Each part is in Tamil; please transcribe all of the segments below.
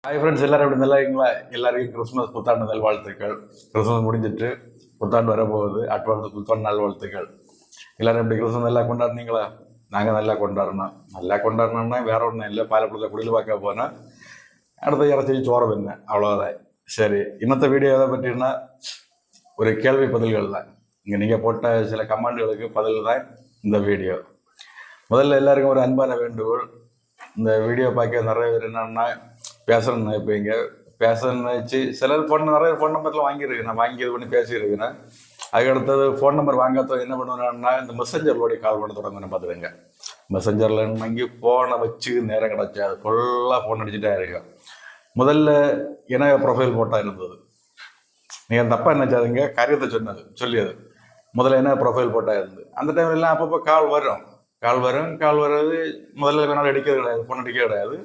ஹாய் ஃப்ரெண்ட்ஸ், எல்லாரும் எப்படி நல்லா இருக்கீங்களா? எல்லாருக்கும் கிறிஸ்மஸ் புத்தாண்டு நல்வாழ்த்துக்கள். கிறிஸ்மஸ் முடிஞ்சிட்டு புத்தாண்டு வரப்போகுது. அட்வான்ஸ் புத்தாண்டு நல்வாழ்த்துக்கள். எல்லாரும் எப்படி கிறிஸ்மஸ் நல்லா கொண்டாடுனீங்களா? நாங்கள் நல்லா கொண்டாடணும். நல்லா கொண்டாடணும்னா வேற ஒன்றும் இல்லை, பாலப்படத்தில் குடியில் பார்க்க போனால் அடுத்த இறச்சி சோறு என்ன அவ்வளோதான். சரி, இன்னத்த வீடியோ எதை பற்றினா ஒரு கேள்வி பதில்கள் தான். இங்கே நீங்கள் போட்ட சில கமெண்ட்களுக்கு பதில் தான் இந்த வீடியோ. முதல்ல எல்லாருக்கும் ஒரு அன்பான வேண்டுகோள். இந்த வீடியோ பார்க்க நிறைய பேர் என்னன்னா பேசணும்னு நினைப்பீங்க. பேசணும்னு நினச்சி சிலர் நிறைய ஃபோன் நம்பர்லாம் வாங்கியிருக்கேன். நான் வாங்கி இது பண்ணி பேசியிருக்கிறேன். அதுக்கடுத்தது ஃபோன் நம்பர் வாங்காத என்ன பண்ணுவேன்னா இந்த மெசஞ்சர்லோடைய கால் பண்ண தொடங்கன்னு பார்த்துருங்க. மெசஞ்சரில் வாங்கி ஃபோனை வச்சு நேரம் கிடச்சி அது ஃபுல்லாக ஃபோன் அடிச்சுட்டே இருக்கேன். முதல்ல என்ன ப்ரொஃபைல் போட்டால் இருந்தது, நீங்கள் தப்பாக நினச்சாதுங்க, காரியத்தை சொல்லியது. முதல்ல என்ன ப்ரொஃபைல் போட்டால் இருந்தது. அந்த டைம்லாம் அப்பப்போ கால் வர்றது முதல்ல வேணாலும் அடிக்கிறது கிடையாது, ஃபோன் அடிக்க கிடையாது.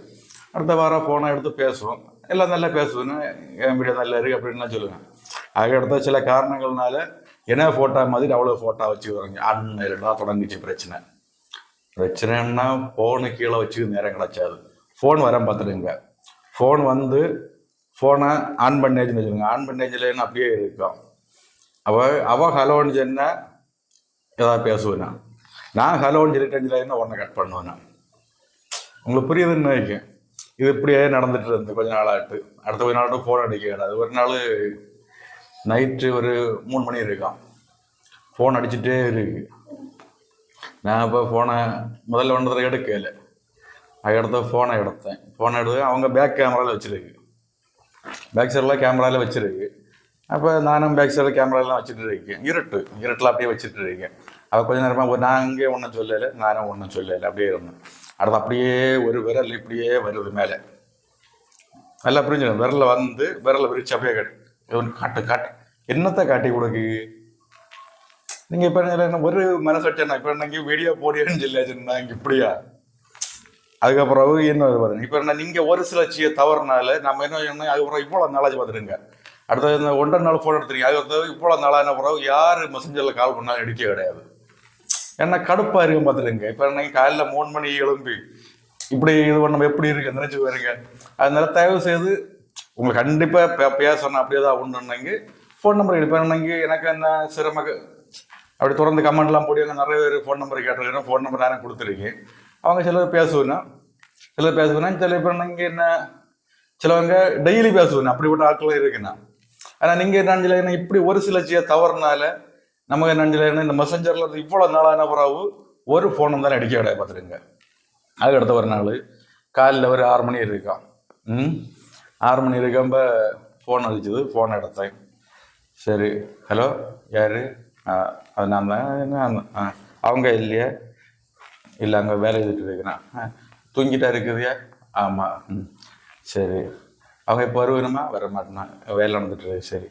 அடுத்த வாரம் ஃபோனை எடுத்து பேசுவோம். எல்லாம் நல்லா பேசுவேன்னு, என் வீடியோ நல்லா இருக்குது அப்படின்லாம் சொல்லுவேன். அதுக்கடுத்த சில காரணங்கள்னால என்ன ஃபோட்டோ மாதிரி அவ்வளோ ஃபோட்டோ வச்சு வருங்க. அன்னையில தான் தொடங்கிச்சு பிரச்சனைன்னா ஃபோனு கீழே வச்சு நேரம் கிடச்சாது. ஃபோன் வர பார்த்துடுங்க. ஃபோன் வந்து ஃபோனை ஆன் பண்ணேஜ்னு வச்சுருங்க. ஆன் பண்ணேஜில் அப்படியே இருக்கும். அவள் ஹலோன்னு சொன்னா ஏதாவது பேசுவேன்னா, நான் ஹலோன்னு சொல்லிட்டேன் உடனே கட் பண்ணுவேன். உங்களுக்கு புரியுதுன்னு நினைக்கிறேன். இது இப்படியே நடந்துட்டு இருந்து கொஞ்ச நாளாட்டு. அடுத்த கொஞ்ச நாளாட்டும் ஃபோன் அடிக்க கிடையாது. ஒரு நாள் நைட்டு ஒரு 3 மணி இருக்கான், ஃபோன் அடிச்சுட்டே இருக்கு. நான் இப்போ ஃபோனை முதல்ல ஒன்றரை எடுக்கல. அதுக்கடுத்த ஃபோனை எடுத்து அவங்க பேக் கேமராவில் வச்சுருக்கு. பேக் சைடில் கேமராவில் வச்சுருக்கு. அப்போ நானும் பேக் சைடில் கேமராலாம் வச்சுட்டு இருக்கேன். இருட்டில் அப்படியே வச்சுட்டு இருக்கேன். அவள் கொஞ்சம் நேரமாக நான் இங்கே ஒன்றும் சொல்லலை, நானும் ஒன்றும் சொல்லலை, அப்படியே இருந்தேன். அடுத்து அப்படியே ஒரு விரல் இப்படியே வருது மேலே. நல்லா புரிஞ்சிடும். விரலை விரிச்சு அப்படியே காட்டு என்னத்தை காட்டி கொடுக்கு நீங்கள். இப்போ ஒரு மனசாட்சியா இப்போ என்ன வீடியோ போடியன்னு சொல்லியாச்சுன்னா இங்கே இப்படியா. அதுக்கப்புறம் என்ன பாருங்க. இப்போ நீங்கள் ஒரு சில தவறுனால நம்ம என்ன அதுக்கப்புறம் இவ்வளோ நாளாச்சு பார்த்துருங்க. அடுத்தது இந்த 1.5 நாள் ஃபோன் எடுத்துருங்க. அதுக்கப்புறம் இவ்வளோ நாளான பிறகு யார் மெசஞ்சரில் கால் பண்ணாலும் எடுக்க கிடையாது. ஏன்னா கடுப்பாக இருக்கும் பார்த்துருங்க. இப்போ நீங்கள் காலையில் 3 மணி எழும்பி இப்படி இது பண்ண எப்படி இருக்கு நினைச்சு பாருங்க. அதனால தயவு செய்து உங்களுக்கு கண்டிப்பாக பேசணும். அப்படியே தான் உண்டுன்னாங்க ஃபோன் நம்பர் எடுப்பாங்க. எனக்கு என்ன சிரம அப்படி தொடர்ந்து கமெண்ட்லாம் போடுவாங்க. நிறைய பேர் ஃபோன் நம்பர் கேட்டிருக்கேன். ஃபோன் நம்பர் யாரும் கொடுத்துருக்கேன். அவங்க சிலர் பேசுவேன்னா சில பேர் நீங்கள் என்ன சிலவங்க டெய்லி பேசுவேன். அப்படிப்பட்ட ஆட்களும் இருக்குண்ணா. ஆனால் நீங்கள் என்னன்னு இப்படி ஒரு சில தவறுனால நமக்கு என்னன்னு இந்த மெசஞ்சரில் இவ்வளோ நாளான பிறகு ஒரு ஃபோன் தானே அடிக்க கிடையாது பார்த்துருங்க. அதுக்கடுத்த ஒரு நாள் காலையில் ஒரு 6 மணி இருக்கான். 6 மணி இருக்கப்போ ஃபோன் அடிச்சது. ஃபோன் எடுத்தேன். சரி, ஹலோ, யார்? அது நான் தான். அவங்க இல்லையா? இல்லை, அங்கே வேலை எழுதிட்டு இருக்கிறேன். தூங்கிட்டா இருக்குதுயா? ஆமாம். சரி, அவங்க இப்போ வருவேணுமா? வர மாட்டேனா, வேலை நடந்துட்டு இருக்கு. சரி,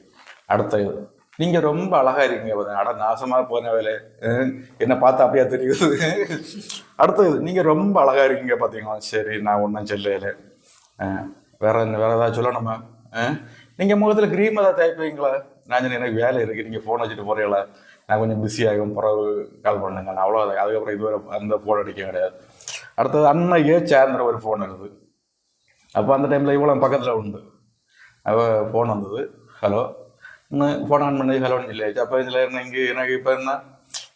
அடுத்த இது நீங்கள் ரொம்ப அழகாக இருக்கீங்க பார்த்தீங்க. அட நாசமாக போன வேலை, என்னை பார்த்தா அப்படியே தெரியுது. அடுத்தது நீங்கள் ரொம்ப அழகாக இருக்கீங்க பார்த்தீங்களா? சரி, நான் ஒன்றும் சொல்லலை. வேற ஏதாவது சொல்லணுமா? நீங்கள் முகத்தில் க்ரீம் ஏதாவது தேய்ப்பீங்களா? நான் எனக்கு வேலை இருக்குது, நீங்கள் ஃபோன் வச்சுட்டு போகிறீங்களா? நான் கொஞ்சம் பிஸியாகும், பிறகு கால் பண்ணுங்க. நான் அவ்வளோதான். அதுக்கப்புறம் இதுவரை அந்த ஃபோன் அடிக்க கிடையாது. அடுத்தது அன்னைக்கே சேர்ந்துற ஒரு ஃபோன் இருக்குது. அப்போ அந்த டைமில் இவ்வளோ பக்கத்தில் உண்டு. அவள் ஃபோன் வந்தது. ஹலோ, ஃபோன் ஆன் பண்ணி ஹலோன்னு சொல்லியாச்சு. அப்போ இதில் இங்கே எனக்கு இப்போ என்ன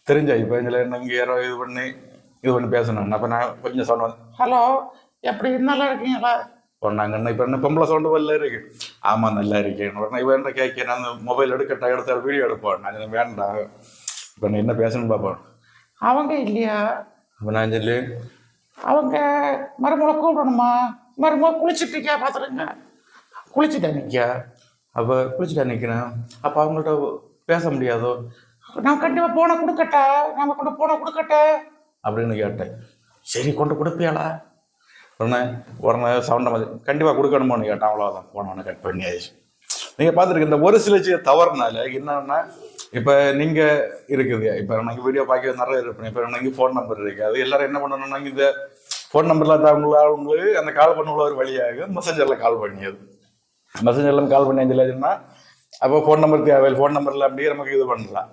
தெரிஞ்சா, இப்போ இதில் இங்கே யாரோ இது பண்ணி பேசணும். அப்போ நான் கொஞ்சம் சொன்னேன், ஹலோ, எப்படி நல்லா இருக்கீங்களா சொன்னாங்கன்னு. இப்போ என்ன பொம்பளை சவுண்டு வரல இருக்கு. ஆமாம், நல்லா இருக்கேன். உடனே இப்போ என்ன கேட்க, நான் மொபைல் எடுத்த வீடியோ எடுப்பேன். நான் வேண்டாம், இப்போ நான் என்ன பேசணும்னு பார்ப்பேன். அவங்க இல்லையா? அப்போ நான் சொல்லி அவங்க மருமகளை கூப்பிடணுமா? மருமகளை குளிச்சுட்டு பார்த்துருங்க. குளிச்சுட்டேன் நிற்கா. அப்போ குளிச்சுட்டா நிற்கிறேன். அப்போ அவங்கள்ட்ட பேச முடியாதோ? நான் கண்டிப்பாக போனை கொடுக்கட்டா, நம்ம கொண்டு போனை கொடுக்கட்டா அப்படின்னு கேட்டேன். சரி, கொண்டு கொடுப்பியாளா? உடனே சவுண்டை மாதிரி கண்டிப்பாக கொடுக்கணுமோன்னு கேட்டேன். அவ்வளோதான், போனோன்னு கட் பண்ணியாச்சு. நீங்கள் பார்த்துருக்கு இந்த ஒரு சில தவறுனால என்னன்னா, இப்போ நீங்கள் இருக்குது, இப்போ நாங்கள் வீடியோ பார்க்க நிறைய இருப்பேன். இப்போ நீங்கள் ஃபோன் நம்பர் இருக்குது. அது எல்லோரும் என்ன பண்ணணும்னா இந்த ஃபோன் நம்பரில் அவங்களுக்கு அந்த கால் பண்ண ஒரு வழியாக மெசஞ்சரில் கால் பண்ணியது. மெசஞ்சர்லாம் கால் பண்ணி இல்லைன்னா அப்போ ஃபோன் நம்பர் தேவை. ஃபோன் நம்பரில் அப்படியே நமக்கு இது பண்ணலாம்.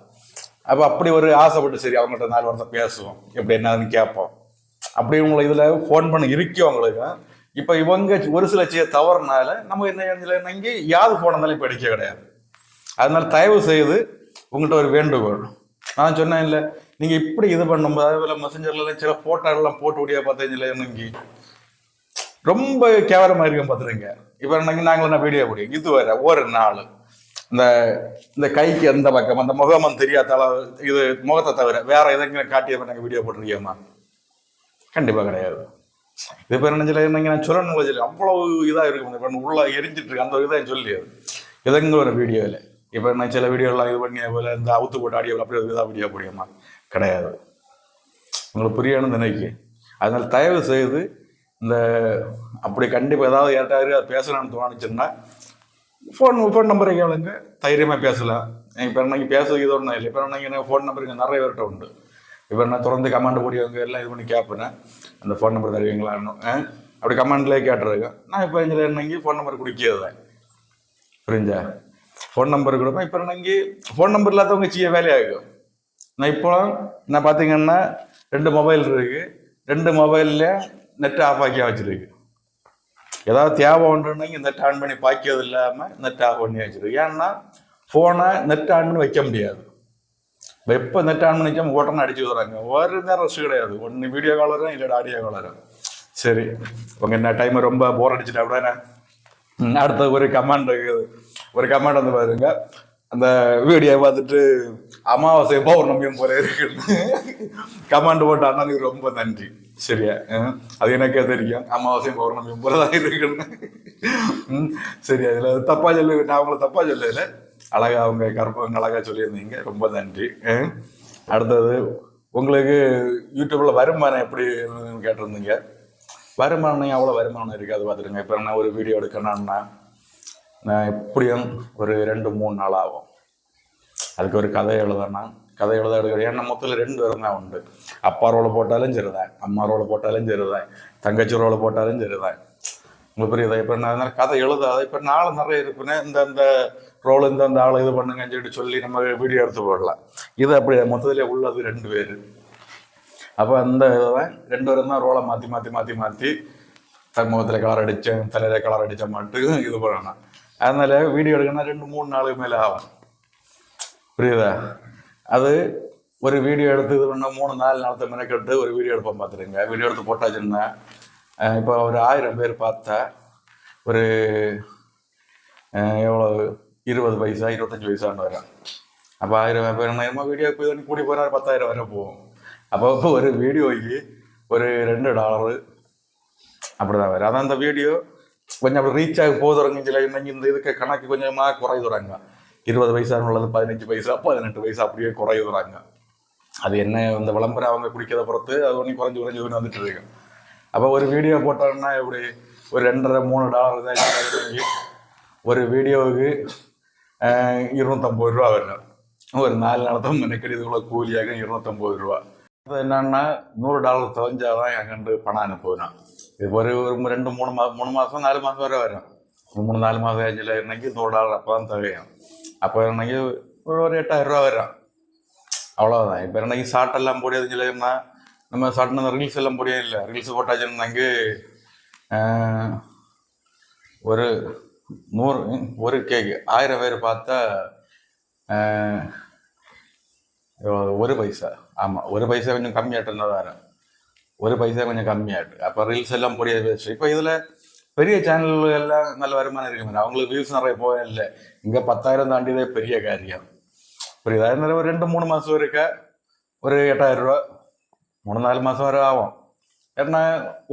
அப்போ அப்படி ஒரு ஆசைப்பட்டு சரி அவங்கள்ட்ட 4 வாரத்தை பேசுவோம், எப்படி என்னன்னு கேட்போம். அப்படி உங்களை இதில் ஃபோன் பண்ண இருக்கவங்களுக்கு இப்போ இவங்க ஒரு சில செய்ய தவறுனால நம்ம என்ன செஞ்சு யாது ஃபோன் இருந்தாலும் இப்போ எடுக்க கிடையாது. அதனால தயவு செய்து உங்கள்கிட்ட ஒரு வேண்டுகோள், நான் சொன்னேன் இல்லை, நீங்கள் இப்படி இது பண்ணும்போது அதே மெசஞ்சர்லாம் சில ஃபோட்டோலாம் போட்டு விடியா பார்த்தீங்களா இன்னைக்கு ரொம்ப கேவலமாக இருக்கும் பார்த்துருங்க. இப்போ நாங்கள் என்ன வீடியோ முடியும் இது வர ஒரு நாள் இந்த இந்த கைக்கு எந்த பக்கம் அந்த முகமன் தெரியாத இது முகத்தை தவிர வேற எதையும் காட்டிய நாங்கள் வீடியோ போட்டிருக்கியோமா? கண்டிப்பாக கிடையாது. இது இப்போ என்ன நான் சொல்லணும் அவ்வளவு இதாக இருக்கும். இப்போ உள்ள எரிஞ்சிட்டு இருக்கு அந்த இதை சொல்லியாது எதங்க ஒரு வீடியோவில். இப்போ நான் சில வீடியோலாம் இது பண்ணி போல இந்த அவுத்து போட்டு ஆடியோ அப்படி இதாக வீடியோ முடியுமா? கிடையாது. உங்களுக்கு புரியணும்னு நினைக்க. அதனால தயவு செய்து இந்த அப்படி கண்டிப்பாக ஏதாவது யார்ட்டாரு அது பேசலாம்னு தோணுச்சுன்னா ஃபோன் நம்பரை கேளுங்க, தைரியமாக பேசலாம். இப்போ இன்னைக்கு பேசுறது இது ஒன்றும் இல்லை. இப்போ இன்னைக்கு ஃபோன் நம்பர் இங்கே நிறைய பேர்கிட்ட உண்டு. இப்போ நான் தொடர்ந்து கமாண்ட் போடியவங்க எல்லாம் இது பண்ணி கேட்பேன், அந்த ஃபோன் நம்பர் தருவீங்களான்னு. அப்படி கமாண்ட்லேயே கேட்டுருக்கேன். நான் இப்போ இன்னைக்கு ஃபோன் நம்பர் குடிக்கிறது தான். புரிஞ்சா? ஃபோன் நம்பர் கொடுப்பேன். இப்போ இன்னைக்கு ஃபோன் நம்பர் இல்லாதவங்க செய்ய வேலையாகும். நான் இப்போ நான் பார்த்தீங்கன்னா 2 மொபைல் இருக்கு. 2 மொபைலில் நெட் ஆஃப் ஆக்கி வச்சிருக்கு. ஏதாவது தேவை ஒன்றுன்னா நெட் ஆன் பண்ணி பாக்கியது இல்லாமல் நெட் ஆஃப் பண்ணி வச்சிருக்கு. ஏன்னா ஃபோனை நெட் ஆன் பண்ணி வைக்க முடியாது. எப்போ நெட் ஆன் பண்ணி வைக்காம ஓட்டன்னு அடிச்சு வராங்க. ஒரு நேரம் ரெஸ்ட் கிடையாது. ஒன்று வீடியோ கால் வரும், இல்லை ஆடியோ கால் வரும். சரி, உங்க என்ன டைம் ரொம்ப போர் அடிச்சுட்டு அப்படின்னா அடுத்த ஒரு கமாண்ட் வந்து பாருங்க. அந்த வீடியோ பார்த்துட்டு அமாவாசை பௌர்ணமியும் போல இருக்குன்னு கமாண்ட் போட்டு அண்ணனுக்கு ரொம்ப நன்றி. சரியா? அது எனக்கே தெரியும், அமாவாசையும் பௌர்ணமியும் போலதான் இருக்குன்னு. சரி, அதுல தப்பா சொல்லு, நான் அவங்கள தப்பா சொல்லல, அழகா அவங்க கற்பவங்க அழகா சொல்லியிருந்தீங்க, ரொம்ப நன்றி. அடுத்தது உங்களுக்கு யூடியூப்ல வருமானம் எப்படி கேட்டிருந்தீங்க. வருமானம் அவ்வளோ வருமானம் இருக்காது பார்த்துருங்க. இப்போ நான் ஒரு வீடியோ எடுக்கணும்னா நான் எப்படியும் ஒரு 2-3 நாள் ஆகும். அதுக்கு ஒரு கதை எழுத எடுக்கிறேன். ஏன்னா மொத்தத்தில் 2 பேரும் தான் உண்டு. அப்பா ரோலை போட்டாலும் சரிதான், அம்மா ரோலை போட்டாலும் சரிதான், தங்கச்சி ரோலை போட்டாலும் சரிதான். உங்களுக்கு புரியுதா? இப்போ நான் கதை எழுதாத இப்போ நாள் நிறைய இருப்பேன்னு இந்த ரோல் இந்த ஆள் இது பண்ணுங்கன்னு சொல்லி நம்ம வீடியோ எடுத்து போடலாம். இது அப்படி மொத்தத்தில் உள்ளது 2 பேர். அப்போ அந்த இதை 2 பேரும் தான் ரோலை மாற்றி முகத்தில் கலர் அடித்தேன், தலையில் கலர் அடித்த மட்டும் இது பண்ணணும். அதனால வீடியோ எடுக்கணும்னா 2-3 நாளுக்கு மேலே ஆகும். புரியுதா? அது ஒரு வீடியோ எடுத்து இது பண்ண 3-4 நாளத்தை மெனக்கெட்டு ஒரு வீடியோ எடுப்போம் பார்த்துருங்க. வீடியோ எடுத்து போட்டாச்சுன்னா இப்போ ஒரு 1000 பேர் பார்த்தா ஒரு எவ்வளோ 20 பைசா 25 பைசான்னு வரும். அப்போ 1000 பேர் என்ன வீடியோ கூடி போனால் 10,000 வரை போகும். அப்போ ஒரு வீடியோக்கு ஒரு $2 அப்படிதான் வரும். அதான் அந்த வீடியோ கொஞ்சம் அப்படி ரீச் ஆகி போதுறங்க. இந்த இதுக்கு கணக்கு கொஞ்சமாக குறையுறாங்க. 20 பைசா உள்ளது 15 பைசா 18 பைசா அப்படியே குறையுறாங்க. அது என்ன இந்த விளம்பரம் அவங்க குடிக்கிறத பொறுத்து அது ஒன்றும் குறைஞ்சு வந்துட்டு இருக்கு. அப்போ ஒரு வீடியோ போட்டோம்னா எப்படி ஒரு $2-3 தான். ஒரு வீடியோவுக்கு 250 ரூபா வரும். ஒரு 4 நாளத்தான் மெனக்கடி இதுக்குள்ள கூலியாக 250 ரூபா. அது என்னன்னா $100 தொலைஞ்சாதான் என்கிட்ட பணம் அனுப்புவேன். இது ஒரு 2-3 மாதம் 4 மாதம் வரை வரும். 3-4 மாதம் ஆச்சுல இன்னைக்கு $100 அப்போ தான் தேவையும். அப்போ இன்னைக்கு ஒரு 8,000 ரூபா வரும். அவ்வளோதான். இப்போ இன்னைக்கு ஷார்ட் எல்லாம் போடியதுன்னா நம்ம ஷார்ட்னு ரீல்ஸ் எல்லாம் போடியே இல்லை. ரீல்ஸ் போட்டாச்சுன்னாங்க ஒரு 100 கேக்கு 1000 பேர் பார்த்தா 1 பைசா. ஆமாம், 1 பைசா கொஞ்சம் கம்மியாட்டு இருந்தால் வரும். 1 பைசா கொஞ்சம் கம்மியாட்டு. அப்போ ரீல்ஸ் எல்லாம் போடிய பேசு. இப்போ இதில் பெரிய சேனல்கள் எல்லாம் நல்ல வருமானம் இருக்கு. அவங்களுக்கு வியூஸ் நிறைய போக இல்லை. இங்கே 10,000 தாண்டியதே பெரிய காரியம். புரியுதா? அதனால ஒரு 2-3 மாதம் இருக்க ஒரு 8,000 ரூபா 3-4 மாதம் வரை ஆகும். ஏன்னா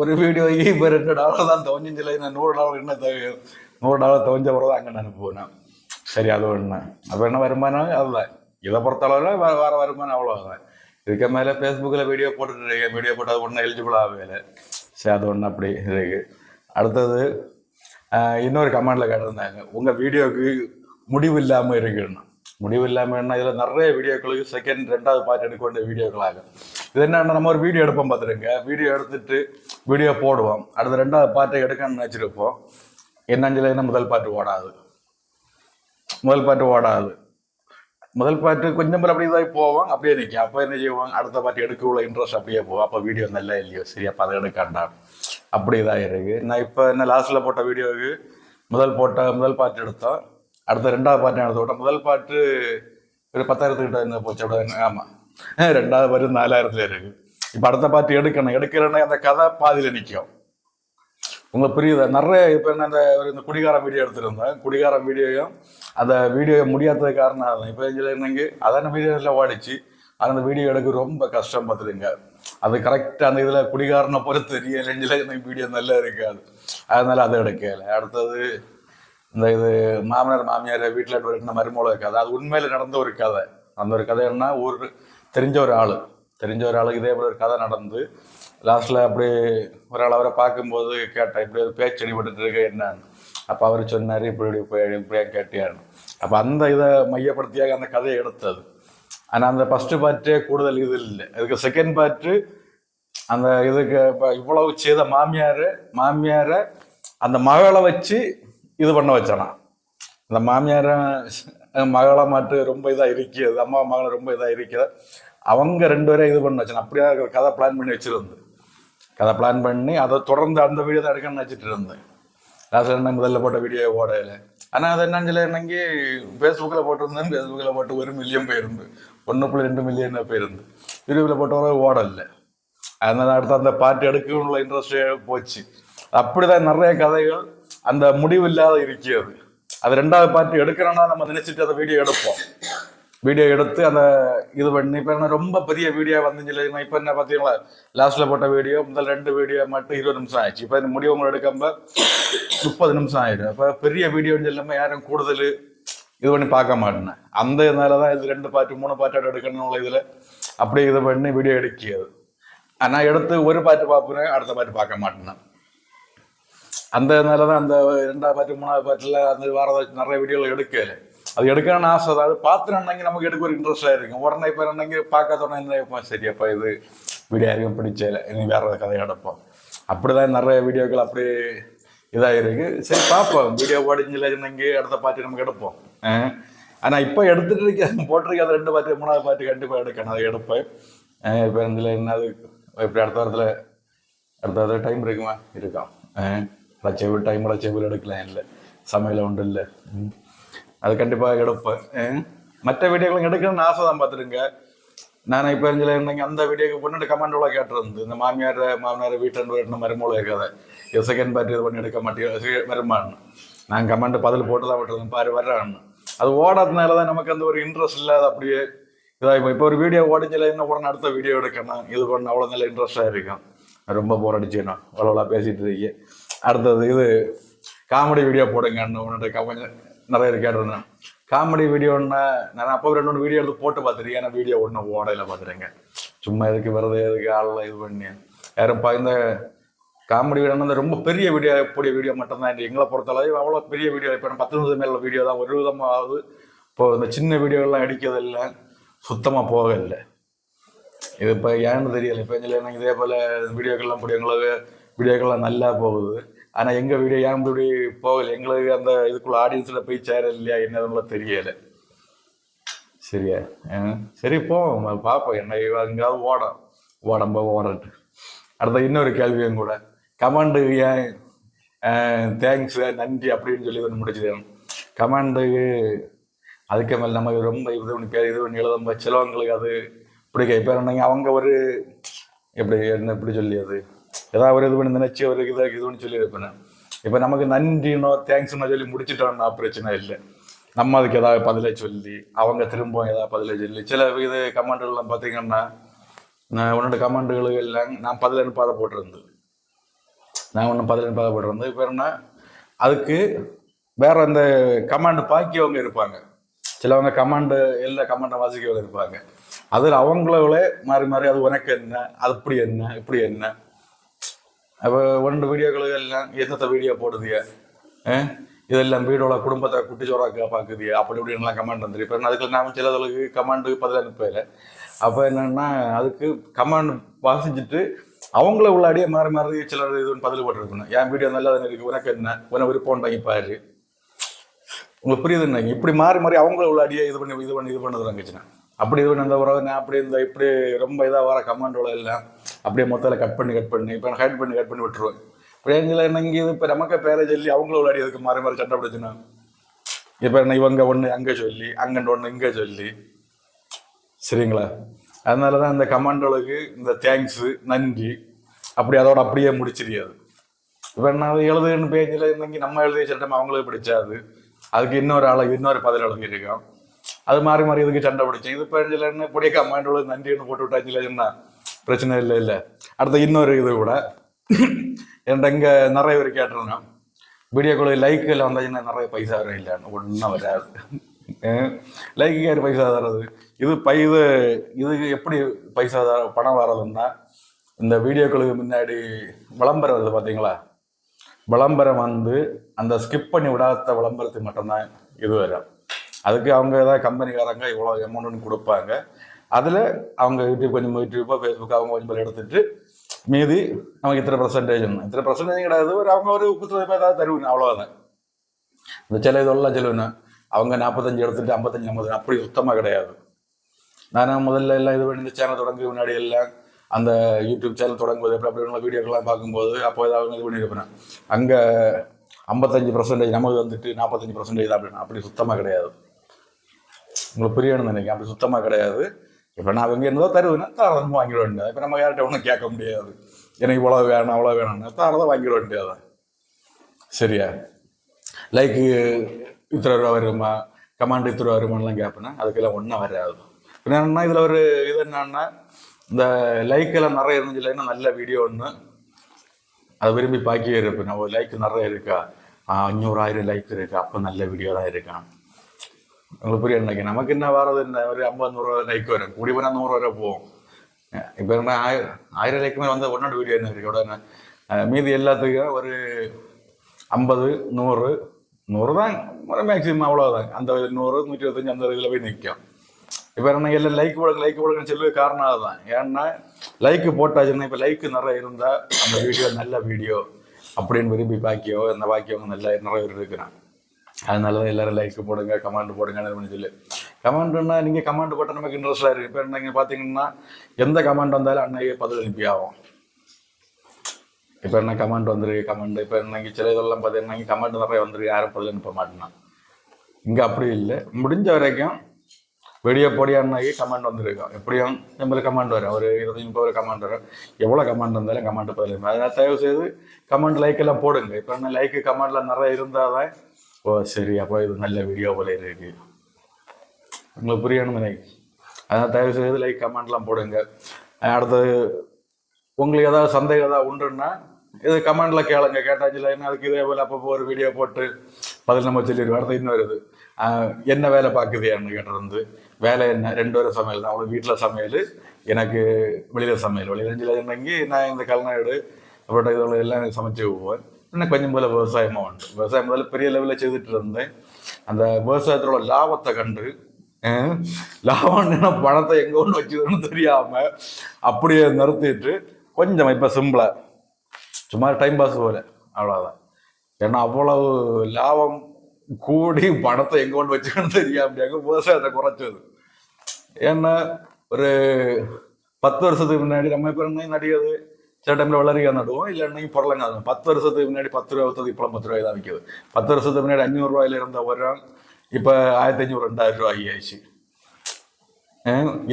ஒரு வீடியோ இப்போ $2 தான் துவஞ்சில. நான் $100 என்ன தேவையும் $100 துவஞ்ச பிறகு தான் அங்கே அனுப்புவேன். சரி, அது ஒன்று. அப்போ என்ன வருமானம் அதுதான். இதை பொறுத்தளவில் வேறு வருமானம் அவ்வளோதான். இதுக்கு மேலே ஃபேஸ்புக்கில் வீடியோ போட்டுட்டு வீடியோ போட்டு அது ஒன்றும் எலிஜிபிள் ஆகலை. சரி, அது ஒன்று அப்படி இருக்கு. அடுத்தது இன்னொரு கமெண்டில் கேட்டிருந்தாங்க, உங்கள் வீடியோவுக்கு முடிவு இல்லாமல் இருக்குன்னு. முடிவு இல்லாமல் இதில் நிறைய வீடியோக்களுக்கு செகண்ட் 2வது பார்ட் எடுக்க வேண்டிய வீடியோக்களாகும். இது என்னென்னா நம்ம ஒரு வீடியோ எடுப்போம் பார்த்துருங்க. வீடியோ எடுத்துட்டு வீடியோ போடுவோம். அடுத்த 2வது பார்ட்டை எடுக்கணும்னு நினச்சிருப்போம். என்னஞ்சில் முதல் பாட்டு ஓடாது. முதல் பாட்டு கொஞ்சம் அப்படி இதாகி போவோம், அப்படியே நிற்கும். அப்போ என்ன செய்வாங்க, அடுத்த பாட்டு எடுக்க உள்ள இன்ட்ரெஸ்ட் அப்படியே போவோம். அப்போ வீடியோ நல்லா இல்லையோ, சரி அப்போ அதை எடுக்காண்டா. அப்படி இதாக இருக்கு. நான் இப்போ என்ன லாஸ்ட்டில் போட்ட வீடியோவுக்கு முதல் பாட்டு எடுத்தோம், அடுத்த 2வது பாட்டு எடுத்து விட்டோம். முதல் பாட்டு ஒரு 10,000 என்ன போச்சு அப்படி. ஆமாம், 2வது பாட்டு 4,000 இருக்கு. இப்போ அடுத்த பாட்டு எடுக்கிறேன்னா அந்த கதை பாதியில் நிற்கும். உங்களுக்கு புரியுதா? நிறைய இப்போ என்ன இந்த குடிகாரம் வீடியோ எடுத்துருந்தேன். குடிகாரம் வீடியோயும் அந்த வீடியோ முடியாதது காரணம் அதான். இப்போ என்னங்க அதான வீடியோவில் ஓடிச்சு. அந்த வீடியோ எடுக்க ரொம்ப கஷ்டம் பார்த்துடுங்க. அது கரெக்டாக அந்த இதில் குடிகாரனை பொறுத்து ரியல் எனக்கு வீடியோ நல்லா இருக்காது. அதனால அதை எடுக்கலை. அடுத்தது இது மாமியார் வீட்டில் இருக்கிற மருமகளை கதை. அது உண்மையில் நடந்த ஒரு கதை. அந்த ஒரு கதை என்ன, தெரிஞ்ச ஒரு ஆளுக்கு இதே போல ஒரு கதை நடந்து லாஸ்ட்டில் அப்படி ஒரு ஆள் அவரை பார்க்கும்போது கேட்டேன், இப்படி ஒரு பேச்சு அடிபட்டு இருக்க என்னன்னு. அப்போ அவர் சொன்னார், இப்படியா கேட்டியான்னு. அப்போ அந்த இதை மையப்படுத்தியாக அந்த கதையை எடுத்தது. ஆனால் அந்த ஃபஸ்ட்டு பார்ட்டே கூடுதல் இது இல்லை. அதுக்கு செகண்ட் பார்ட்டு அந்த இதுக்கு இப்போ இவ்வளவு செய்த மாமியாரை அந்த மகளை வச்சு இது பண்ண வச்சானா. அந்த மாமியாரை மகளை மாட்டு ரொம்ப இதாக இருக்கிறது, அம்மா மகளை ரொம்ப இதாக இருக்கிறது. அவங்க 2 பேரும் இது பண்ண வச்சானா. அப்படியே கதை பிளான் பண்ணி வச்சுருந்து, கதை பிளான் பண்ணி அதை தொடர்ந்து அந்த வீடியோ தான் எடுக்கணும்னு வச்சுட்டு இருந்தேன். லாஸ்ட் என்ன முதல்ல போட்ட வீடியோ ஓடையில். ஆனால் அது என்னங்க ஃபேஸ்புக்கில் போட்டிருந்தேன். ஃபேஸ்புக்கில் போட்டு 1 மில்லியன் போயிருந்து, 1.2 மில்லியன் போயிருந்து. யூடியூப்பில் போட்டவரை ஓடலை. அதனால அடுத்து அந்த பாட்டு எடுக்கணும்னு இன்ட்ரெஸ்டே போச்சு. அப்படிதான் நிறைய கதைகள் அந்த முடிவு இல்லாத இருக்கிறது. அது 2வது பாட்டு எடுக்கிறோன்னா நம்ம நினைச்சிட்டு அந்த வீடியோ எடுத்து அந்த இது பண்ணி இப்போ என்ன ரொம்ப பெரிய வீடியோ வந்துச்சு. இப்போ என்ன பார்த்தீங்களா, லாஸ்ட்டில் போட்ட வீடியோ முதல் 2 வீடியோ மட்டும் 20 நிமிஷம் ஆயிடுச்சு. இப்போ இந்த முடிவு எடுக்காம 30 நிமிஷம் ஆயிடும். இப்போ பெரிய வீடியோன்னு சொல்லாமல் யாரும் கூடுதல் இது பண்ணி பார்க்க மாட்டேன். அந்த இதனால தான் இது 2 பாட்டு 3 பாட்டோட எடுக்கணும் இதில் அப்படியே இது பண்ணி வீடியோ எடுக்கிறது. ஆனால் எடுத்து ஒரு பாட்டு பார்ப்பேன், அடுத்த பாட்டு பார்க்க மாட்டேன். அந்த இதனால தான் அந்த 2வது பாட்டு 3வது பாட்டில் அந்த வாரம் நிறைய வீடியோவில் எடுக்கலை. அது எடுக்கணும்னு ஆசை தான். அது பார்த்துனங்க நமக்கு எடுக்க ஒரு இன்ட்ரெஸ்டாக இருக்கும். உடனே இப்போ என்னங்க பார்க்காதோடனே என்ன வைப்போம், சரியப்பா இது வீடியோ யாருக்கும் பிடிச்சல, இனி வேற கதை எடுப்போம். அப்படிதான் நிறைய வீடியோக்கள் அப்படி இதாக இருக்கு. சரி பார்ப்போம், வீடியோ ஓடிஞ்சில் என்னங்க அடுத்த பாட்டு நமக்கு எடுப்போம். ஆனால் இப்போ எடுத்துட்டு இருக்க போட்டிருக்க அந்த 2 பாட்டு 3வது பாட்டு கண்டிப்பாக எடுக்கணும், அதை எடுப்பேன். இப்போ இதில் என்ன அது இப்படி அடுத்த வாரத்தில் டைம் இருக்குமா இருக்கான். டைமோட செவில் எடுக்கலாம், இல்லை சமையல் ஒன்றும் இல்லை. அது கண்டிப்பாக எடுப்பேன். மற்ற வீடியோக்களும் எடுக்கணும்னு ஆசை தான் பார்த்துருங்க. நான் இப்போ இருந்தீங்க அந்த வீடியோக்கு பொண்ணு கமெண்டோட கேட்டிருந்து, இந்த மாமியார் வீட்டில் மருமூளை கதை இது செகண்ட் பார்ட் இது பண்ணி எடுக்க மாட்டேன் வருமானு நான் கமெண்ட் பதில் போட்டு தான் விட்டுருந்தேன், பாரு வர்றான்னு. அது ஓடாததுனால தான் நமக்கு அந்த ஒரு இன்ட்ரெஸ்ட் இல்லாத அப்படியே இதாக. இப்போ ஒரு வீடியோ ஓடிஞ்சில என்ன உடனே அடுத்த வீடியோ எடுக்கணும், இது பண்ண அவ்வளோ நல்ல இன்ட்ரெஸ்டாக இருக்கும். ரொம்ப போர் அடிச்சுக்கணும், அவ்வளோவா பேசிகிட்டு இருக்கேன். அடுத்தது இது காமெடி வீடியோ போடுங்கன்னு உன்னோட நிறைய கேட்டிருந்தேன். காமெடி வீடியோன்னா நான் அப்போ 2 வீடியோ எடுத்து போட்டு பார்த்துருக்கேன். ஏன்னா வீடியோ ஒன்றும் ஓடையில் பார்த்துருங்க, சும்மா எதுக்கு வருது எதுக்கு ஆளெல்லாம் இது பண்ணி யாரும் இந்த காமெடி வீடியோன்னா ரொம்ப பெரிய வீடியோ மட்டும்தான். எங்களை பொறுத்தளவு அவ்வளோ பெரிய வீடியோ இப்போ 10 நிமிஷம் மேலே வீடியோ தான் ஒரு விதமாவது. இப்போ இந்த சின்ன வீடியோலாம் அடிக்கிறதில்லை, சுத்தமாக போகலை. இது இப்போ ஏன்னு தெரியலை. இப்போ எனக்கு இதே போல் வீடியோக்கள்லாம் வீடியோக்கள்லாம் நல்லா போகுது. ஆனால் எங்கள் வீடியோ ஏன் இப்படி போகலை, எங்களுக்கு அந்த இதுக்குள்ள ஆடியன்ஸில் போய் சேர இல்லையா என்னதுல தெரியலை. சரியா? சரி போவோம் பார்ப்போம், என்ன எங்கேயாவது ஓடட்டு. அடுத்த இன்னொரு கேள்வியும் கூட, கமாண்டு ஏன் தேங்க்ஸ் நன்றி அப்படின்னு சொல்லி ஒன்று முடிச்சுது. கமாண்டுக்கு அதுக்கு மேலே நமக்கு ரொம்ப இது பண்ணி எழுதும் சிலவங்களுக்கு அது பிடிக்க. இப்போ என்னங்க அவங்க ஒரு எப்படி சொல்லி அது ஏதாவது ஒரு இது பண்ணி நினைச்சு ஒரு இது பண்ணி சொல்லி இருப்பேன். இப்போ நமக்கு நன்றினோ தேங்க்ஸ்னோ சொல்லி முடிச்சுட்டோம்னா பிரச்சனை இல்லை. நம்ம அதுக்கு ஏதாவது பதிலை சொல்லி அவங்க திரும்ப ஏதாவது பதிலை சொல்லி சில இது கமெண்ட்கள்லாம் பார்த்தீங்கன்னா, நான் உன்னோட கமெண்ட்டுகளுக்கு எல்லாம் நான் 10 அனுப்பாத போட்டிருந்தேன். இப்போ என்ன அதுக்கு வேற அந்த கமாண்டு பாக்கியவங்க இருப்பாங்க, சிலவங்க எல்லா கமாண்டை வாசிக்கவங்க இருப்பாங்க. அதில் அவங்களே மாறி அது உனக்கு என்ன, அது இப்படி என்ன அப்போ 2 வீடியோக்களுக்கு எல்லாம் என்னத்த வீடியோ போடுதிய, இதெல்லாம் வீடோட குடும்பத்தை குட்டி சோறாக்க பார்க்குதியா அப்படி இப்படின்லாம் கமெண்ட் வந்துரு. இப்போ அதுக்கு நான் சிலதுக்கு கமாண்டு 10 அனுப்பல. அப்போ என்னன்னா அதுக்கு கமாண்ட் வாசிச்சுட்டு அவங்கள உள்ளாடியே மாறி சிலர் இது பதில் போட்டிருக்கணும். என் வீடியோ நல்லா தானே இருக்கு, உனக்கு என்ன, உன விருப்பம் பாரு. உங்களுக்கு புரியுதுன்னாங்க. இப்படி மாறி அவங்கள உள்ளாடியே இது பண்ணுறதுச்சுன்னா அப்படி இது பண்ண அந்த உறவு நான் அப்படி இப்படி ரொம்ப இதாக வர கமெண்டோட எல்லாம் அப்படியே மொத்தத்தில் கட் பண்ணி இப்போ கட் பண்ணி விட்டுருவேன். ரேஞ்சில் என்னங்க இது இப்போ நமக்கு பேரை சொல்லி அவங்கள விளையாடியதுக்கு மாறி மாறி சண்டை பிடிச்சுனா இப்போ என்ன இவங்க ஒன்று அங்கே சொல்லி அங்கன்ற ஒன்று இங்கே சொல்லி சரிங்களா. அதனால தான் இந்த கமாண்டோளுக்கு இந்த தேங்க்ஸு நன்றி அப்படி அதோட அப்படியே முடிச்சிருக்காது. இப்போ நான் எழுதுன்னு பேஜில் இருந்தீங்க நம்ம எழுதி சட்டம் அவங்களுக்கு பிடிச்சாது அதுக்கு இன்னொரு பதில் எழுதியிருக்கோம். அது மாறி மாறி இதுக்கு சண்டை பிடிச்சேன். இது பேஜில் என்ன இப்படியே கமாண்டோளுக்கு நன்றின்னு போட்டு விட்டாச்சுன்னா பிரச்சனை இல்லை. அடுத்த இன்னொரு இது கூட என்கிட்ட இங்கே நிறைய பேர் கேட்டிருந்தோம் வீடியோக்குள்ள லைக்கில் வந்தாச்சுன்னா நிறைய பைசா வர இல்லைன்னு. ஒன்றும் வராது. லைக்கு யார் பைசா தர்றது? இதுக்கு எப்படி பைசா பணம் வர்றதுன்னா இந்த வீடியோக்களுக்கு முன்னாடி விளம்பரம் வருது பார்த்தீங்களா, விளம்பரம் வந்து அந்த ஸ்கிப் பண்ணி விடாத விளம்பரத்துக்கு மட்டும்தான் இது வரும். அதுக்கு அவங்க ஏதாவது கம்பெனிக்காரங்க இவ்வளோ அமௌண்ட்னு கொடுப்பாங்க. அதில் அவங்க யூடியூப்போ ஃபேஸ்புக் அவங்க கொஞ்சம் எடுத்துட்டு மீதி அவங்க இத்தனை பர்சன்டேஜ் கிடையாது. அவங்க ஒரு 30 ஏதாவது தருவீங்க அவ்வளோதான். இந்த சில இதெல்லாம் சொல்லுவேன் அவங்க 45 எடுத்துட்டு 55 50 அப்படி சுத்தமாக கிடையாது. நான் முதல்ல எல்லாம் இது பண்ணி இந்த சேனல் தொடங்க முன்னாடி எல்லாம் அந்த யூடியூப் சேனல் தொடங்கும்போது அப்படி வீடியோக்கெல்லாம் பார்க்கும்போது அப்போ ஏதாவது இது பண்ணியிருப்பேன். அங்கே 55% நமக்கு வந்துட்டு 45% அப்படின்னா அப்படி சுத்தமாக கிடையாது. உங்களுக்கு புரியணும்னு நினைக்கிறேன். அப்படி சுத்தமாக கிடையாது. இப்போ நான் அவங்க என்னதோ தருவேன்னா தாரதமாக வாங்கிட வேண்டியது. இப்போ நம்ம யார்கிட்ட ஒன்றும் கேட்க முடியாது. எனக்கு இவ்வளோ வேணும் அவ்வளோ வேணும்னா தாரதை வாங்கிட வேண்டியது. சரியா? லைக்கு இத்தனை ரூபா வருமா, கமாண்ட் இத்தனை ரூபா வருமானலாம் கேட்பேன்னா அதுக்கெல்லாம் ஒன்றும் வராது. என்னன்னா இதில் ஒரு இது என்னன்னா இந்த லைக்கெல்லாம் நிறைய இருந்துச்சு இல்லைன்னா நல்ல வீடியோ ஒன்று அதை விரும்பி பாக்கியே இருப்பேன். நான் ஒரு லைக் நிறைய இருக்கா, 500,000 லைக் இருக்கா, அப்போ நல்ல வீடியோ தான் இருக்கான். உங்களுக்கு புரிய நினைக்கிறேன். நமக்கு என்ன வர்றது என்ன ஒரு 50-100 லைக் வரும், கூடி போனால் 100 வரை போகும். இப்போ என்ன 1000 லைக் மேலே வந்து ஒன்னோட வீடியோ என்ன இருக்கு உடனே மீதி எல்லாத்துக்கும் ஒரு 50-100 தான் மேக்சிமம் அவ்வளோதான். அந்த 100-125 அந்த இதில் போய் நிற்கும். இப்போ என்ன எல்லாம் லைக் போடுங்கன்னு சொல்லி காரணம் அதுதான். ஏன்னா லைக்கு போட்டாச்சுன்னா இப்போ லைக்கு நிறைய இருந்தால் அந்த வீடியோ நல்ல வீடியோ அப்படின்னு விரும்பி அந்த பாக்கியவங்க நிறைய பேர் இருக்கிறான். அதனால தான் எல்லோரும் லைக் போடுங்க கமெண்ட் போடுங்கன்னு சொல்லி. கமெண்ட்னா நீங்கள் கமெண்ட் போட்டால் நமக்கு இன்ட்ரெஸ்டாக இருக்குது. இப்போ நீங்கள் பார்த்தீங்கன்னா எந்த கமெண்ட் வந்தாலும் அன்னைக்கு பதில் அனுப்பி ஆகும். இப்போ என்ன கமெண்ட் வந்துருக்கு கமெண்ட் இப்போ இன்னைக்கு சில இதெல்லாம் பார்த்தீங்கன்னா கமெண்ட் நிறைய வந்துருக்கு, யாரும் பதில் அனுப்ப மாட்டேன்னா. இங்கே அப்படி இல்லை. முடிஞ்ச வரைக்கும் வீடியோ போடியான்னாக்கி கமெண்ட் வந்துருக்கோம். எப்படியும் நம்மளுக்கு கமெண்ட் வரும், ஒரு 25-30 கமெண்ட் வரும். எவ்வளோ கமெண்ட் வந்தாலும் கமெண்ட் பதில். அதனால் தயவு செய்து கமெண்ட் லைக் எல்லாம் போடுங்க. இப்போ என்ன லைக்கு கமெண்ட்லாம் நிறைய இருந்தால் தான் ஓ சரி அப்போ இது நல்ல வீடியோ போல இருக்கு உங்களுக்கு புரியணும் நினைக்கு. அதனால் தயவு செய்து லைக் கமெண்ட்லாம் போடுங்க. அடுத்தது உங்களுக்கு ஏதாவது சந்தேகம் ஏதாவது உண்டுன்னா இது கமெண்டில் கேட்டாச்சு என்ன அதுக்கு இதே போல் அப்பப்போ ஒரு வீடியோ போட்டு பதில் நம்ம சொல்லிடுவோம். அடுத்து இன்னும் இது என்ன வேலை பார்க்குதுன்னு கேட்டிருந்து வேலை என்ன 2 பேரும் சமையல் தான். அவங்களுக்கு வீட்டில் சமையல், எனக்கு வெளியில் சமையல். வெளியில் என்னங்கி நான் இந்த கல்நாடு அப்புறம் இதெல்லாம் எல்லாம் சமைச்சு போவேன். இன்னும் கொஞ்சம் போல் விவசாயமாக உண்டு. விவசாயம் முதல்ல பெரிய லெவலில் செய்துட்டு இருந்தேன். அந்த விவசாயத்தோட லாபத்தை கண்டு லாபம்னா பணத்தை எங்கே ஒன்று வச்சுதுன்னு தெரியாமல் அப்படியே நிறுத்திட்டு கொஞ்சம் இப்போ சிம்பிளாக சும்மா டைம் பாஸ் போல அவ்வளோதான். ஏன்னா அவ்வளவு லாபம் கூடி பணத்தை எங்கே கொண்டு வச்சுக்கணும்னு தெரியாம விவசாயத்தை குறைச்சது. ஏன்னா ஒரு 10 வருஷத்துக்கு முன்னாடி நம்ம இப்போ நடிகது சில டைமில் வளரிக்காய் நடுவோம், இல்லை இன்னைக்கு பொருளங்க. 10 வருஷத்துக்கு முன்னாடி 10 ரூபா விற்றது இப்போ 10 ரூபாய் தான் விற்கிது. 10 வருஷத்துக்கு முன்னாடி 500 ரூபாயில இருந்த உரம் இப்போ 1500-2000 ரூபாய் ஆயிடுச்சு.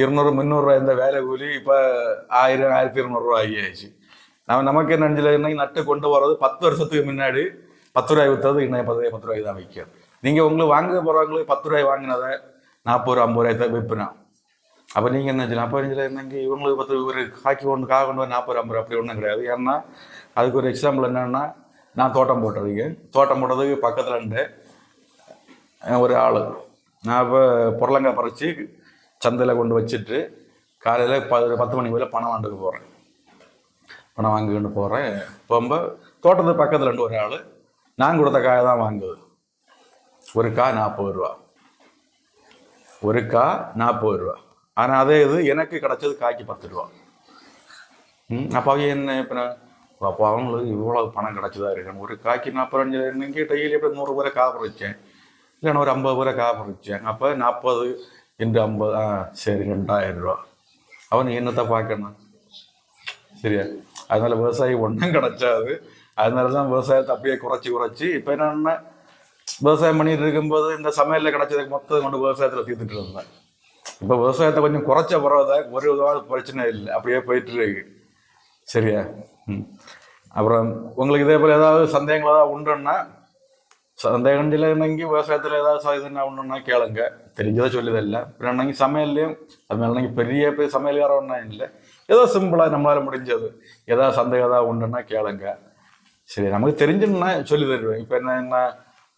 200-300 ரூபாய் இருந்த வேலை கூலி இப்போ 1000-1200 ரூபாய் ஆயிடுச்சு. நமக்கு என்ன நினைஞ்சல நட்டு கொண்டு வர்றது 10 வருஷத்துக்கு முன்னாடி 10 ரூபாய் விற்றது இன்னும் 10 ரூபாய் தான் விற்கும். நீங்கள் உங்களுக்கு வாங்க போகிறவங்களுக்கு 10 ரூபாய் வாங்கினதை 40-50 ரூபாய் தான் விற்பேன். அப்போ நீங்கள் என்ன செய்யலாம்? அப்போ என்னங்க இவங்களுக்கு 10 ஒரு காக்கி கொண்டு 40-50 ரூபா அப்படி ஒன்றும் கிடையாது. ஏன்னா அதுக்கு ஒரு எக்ஸாம்பிள் என்னென்னா நான் தோட்டம் போட்டிருக்கேன். தோட்டம் போட்டதுக்கு பக்கத்தில் இருந்து ஒரு ஆள் நான் இப்போ புடலங்காய் பறித்து சந்தையில் கொண்டு வச்சுட்டு காலையில் 10 மணி போல் பணம் வாங்கிட்டு போகிறேன். பணம் வாங்கிக்கிட்டு போகிறேன். போகும்போது தோட்டத்துக்கு பக்கத்தில் இருந்து ஒரு ஆள் நான் கொடுத்த காயை தான் வாங்குது. ஒரு காய் 40 ரூபா, ஒரு காய் 40 ரூபா. ஆனால் அதே இது எனக்கு கிடச்சது காய்க்கு 10 ரூபா. அப்போ என்ன இப்போ அப்போ அவங்களுக்கு இவ்வளோ பணம் கிடச்சதா இருக்கணும். ஒரு காய்க்கு 40 ரூபா. இன்னைக்கு டெய்லி எப்படி 100 ரூபாய் காய் பறிச்சேன், இல்லைன்னா ஒரு 50 ரூபாய் காய் பறிச்சேன். அப்போ 40 × 50 சரி 2000 ரூபா. அவன் என்னத்தை பார்க்கணும்? சரியா? அதனால விவசாயி ஒன்றும் கிடச்சாது. அதனால தான் விவசாயத்தை அப்படியே குறைச்சி இப்போ என்னன்னா விவசாயம் பண்ணிட்டு இருக்கும்போது இந்த சமையலில் கிடைச்சதுக்கு மொத்தம் கொண்டு விவசாயத்தில் தீர்த்துட்டு இருந்தேன். இப்போ விவசாயத்தை கொஞ்சம் குறைச்ச பிறகுதான் ஒரு விதமான பிரச்சனை இல்லை, அப்படியே போயிட்டு இருக்கு. சரியா? அப்புறம் உங்களுக்கு இதே போல் ஏதாவது சந்தேகங்கள் ஏதாவது உண்டுன்னா, சந்தேகம் இல்லைன்னங்கி விவசாயத்தில் ஏதாவது இதுன்னா ஒன்றுன்னா கேளுங்க, தெரிஞ்சதை சொல்லுதில்ல. பின்னாடி சமையல்லையும் அது மேலே பெரிய போய் சமையல்கார ஒன்றா இல்லை, ஏதோ சிம்பிளாக நம்மளால் முடிஞ்சது ஏதாவது சந்தேகம் ஏதாவது உண்டுன்னா கேளுங்க. சரி, நமக்கு தெரிஞ்சுன்னா சொல்லி தருவேன். இப்போ என்ன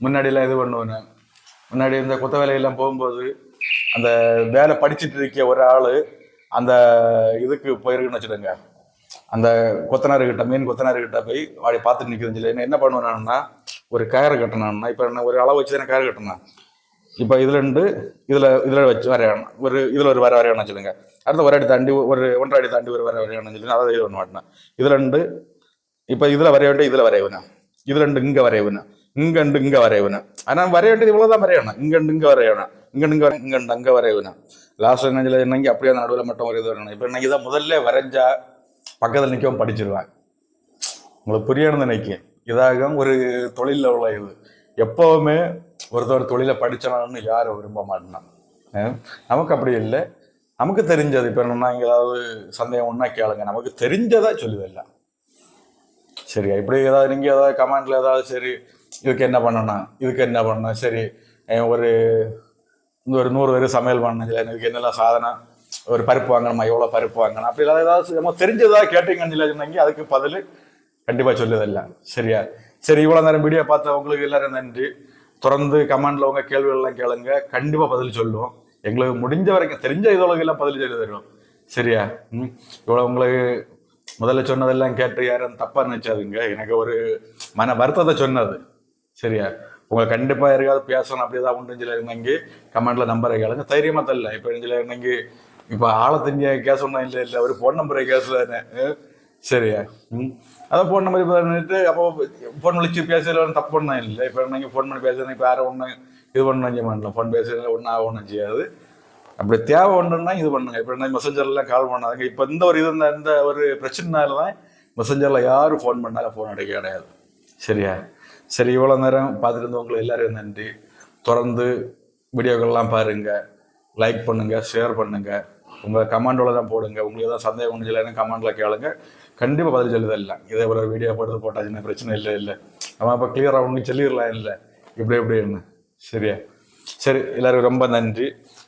முன்னாடியெல்லாம் இது பண்ணுவேன்னு, முன்னாடி இந்த கொத்த வேலையெல்லாம் போகும்போது அந்த வேலை படிச்சுட்டு இருக்க ஒரு ஆள் அந்த இதுக்கு போயிருக்குன்னு வச்சுடுங்க, அந்த கொத்தனார்கிட்ட மீன் கொத்தனார்கிட்ட போய் வாடி பார்த்துட்டு நிற்குதுன்னு சொல்லி என்ன பண்ணுவேன்னா, ஒரு கயிறு கட்டினான்னா, இப்போ என்ன ஒரு அளவு வச்சு தானே கயிறு கட்டினா, இப்போ இதில் வச்சு வரையணும், ஒரு இதில் ஒரு வரையணும்னு சொல்லுங்க. அடுத்த ஒரு அடி தாண்டி ஒரு 1.5 அடி தாண்டி ஒரு வரையணும்னு சொல்லி அதை இது பண்ண மாட்டேன். இது இப்போ இதில் வரைய வேண்டிய இதில் வரையணும், இது இங்கே வரையணும், இங்கே வரையணும். ஆனால் வரைய வேண்டியது இவ்வளோதான் வரையணும், இங்கே வரையணும், இங்கே அங்கே வரையணும். லாஸ்ட் என்னங்க அப்படியே நடுவில் மட்டும் ஒரு இது வரணும். இப்போ இன்னைக்கு தான் முதல்ல வரைஞ்சா பக்கத்தில் நிற்கவும் படிச்சிருவேன். உங்களுக்கு புரியணும்னு நினைக்கிறேன். இதாக ஒரு தொழிலில் உள்ள இது. எப்போவுமே ஒருத்தர் தொழிலை படித்தனான்னு யாரும் விரும்ப மாட்டேனான். நமக்கு அப்படி இல்லை, நமக்கு தெரிஞ்சது. இப்போ என்னன்னா இங்கே ஏதாவது சந்தேகம் ஒன்றா கேளுங்க, நமக்கு தெரிஞ்சதா சொல்லுதில்ல. சரியா? இப்படி ஏதாவது நீங்கள் ஏதாவது கமெண்ட்ல ஏதாவது சரி இதுக்கு என்ன பண்ணணும், இதுக்கு என்ன பண்ணணும், சரி ஒரு 100 பேர் சமையல் பண்ணணும், இதுக்கு என்னெல்லாம் சாதனை, ஒரு பருப்பு வாங்கணுமா, எவ்வளோ பருப்பு வாங்கணும், அப்படி ஏதாவது நம்ம தெரிஞ்சதாக கேட்டீங்கன்னு சொன்னீங்க, அதுக்கு பதில் கண்டிப்பாக சொல்லுதில்ல. சரியா? சரி, இவ்வளோ நேரம் வீடியோ பார்த்த உங்களுக்கு எல்லாரும் நன்றி. தொடர்ந்து கமெண்ட்ல உங்கள் கேள்விகள்லாம் கேளுங்க, கண்டிப்பாக பதில் சொல்லுவோம். எங்களுக்கு முடிஞ்ச வரைக்கும் தெரிஞ்ச இதோளவுக்கெல்லாம் பதில் சொல்லி தருவோம். சரியா? இவ்வளோ உங்களுக்கு முதல்ல சொன்னதெல்லாம் கேட்டு யாரும் தப்பாக நினைச்சாதுங்க, எனக்கு ஒரு மன வருத்தத்தை சொன்னது. சரியா? உங்களுக்கு கண்டிப்பாக யாருக்காவது பேசணும் அப்படி ஏதாவது உண்டு இருந்தாங்க கமெண்ட்ல நம்பரை கேளுங்க, தைரியமாக தரல. இப்போ இன்னைக்கு இப்போ ஆளை தெரிஞ்ச கேஸ் ஒன்றும் இல்லை, ஒரு ஃபோன் நம்பரை கேஸ் தானே. சரியா? அதான் ஃபோன் நம்பர் இப்போ பண்ணிட்டு அப்போ ஃபோன் விളിச்சு பேசுகிறவன் தப்பு ஒன்றும் இல்லை. இப்போ நீங்கள் ஃபோன் பண்ணி பேசுகிறேன், இப்போ யாரும் ஒன்று இது பண்ண பண்ணலாம், ஃபோன் பேசுகிறதுல ஒன்றும் செய்யாது. அப்படி தேவை ஒன்றுன்னா இது பண்ணுங்க. இப்போ என்ன மெசஞ்சர்லாம் கால் பண்ணாதுங்க. இப்போ இந்த ஒரு இந்த ஒரு பிரச்சனைனால தான் மெசஞ்சரில் யாரும் ஃபோன் பண்ணாலும் ஃபோன் அடிக்க கிடையாது. சரியா? சரி, இவ்வளோ நேரம் பார்த்துட்டு இருந்தவங்களுக்கு எல்லாரும் நன்றி. தொடர்ந்து வீடியோக்கள்லாம் பாருங்கள், லைக் பண்ணுங்கள், ஷேர் பண்ணுங்கள், உங்கள் கமெண்டோட தான் போடுங்க. உங்களுக்கு ஏதாவது சந்தேகம் ஒன்று இல்லைன்னு கமெண்டில் கேளுங்க, கண்டிப்பாக பதில் சொல்லுதெல்லாம். இதே போல் வீடியோ போட்டாச்சுன்னா பிரச்சனை இல்லை. அவன் இப்போ கிளியராக ஒன்று சொல்லிடலாம் இல்லை இப்படின்னு. சரியா? சரி, எல்லாருக்கும் ரொம்ப நன்றி.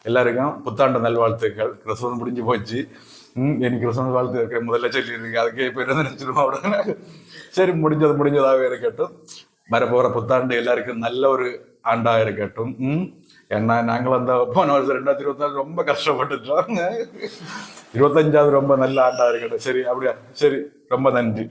எல்லாருக்கும் புத்தாண்டு நல்வாழ்த்துக்கள். கிறிஸ்துமஸ் முடிஞ்சு போச்சு. எனக்கு கிறிஸ்துமஸ் வாழ்த்து இருக்க முதல்ல சொல்லியிருக்கு, அதுக்கு இப்போ என்ன நினச்சிருவோம் அப்படின்னு. சரி, முடிஞ்சதாகவே இருக்கட்டும். வரப்போகிற புத்தாண்டு எல்லாருக்கும் நல்ல ஒரு ஆண்டாக இருக்கட்டும். ஏன்னா நாங்களும் அந்த போன வருஷம் 2024 ரொம்ப கஷ்டப்பட்டுட்டோம். 25வது ரொம்ப நல்ல ஆண்டாக இருக்கட்டும். சரி, அப்படியா? சரி, ரொம்ப நன்றி.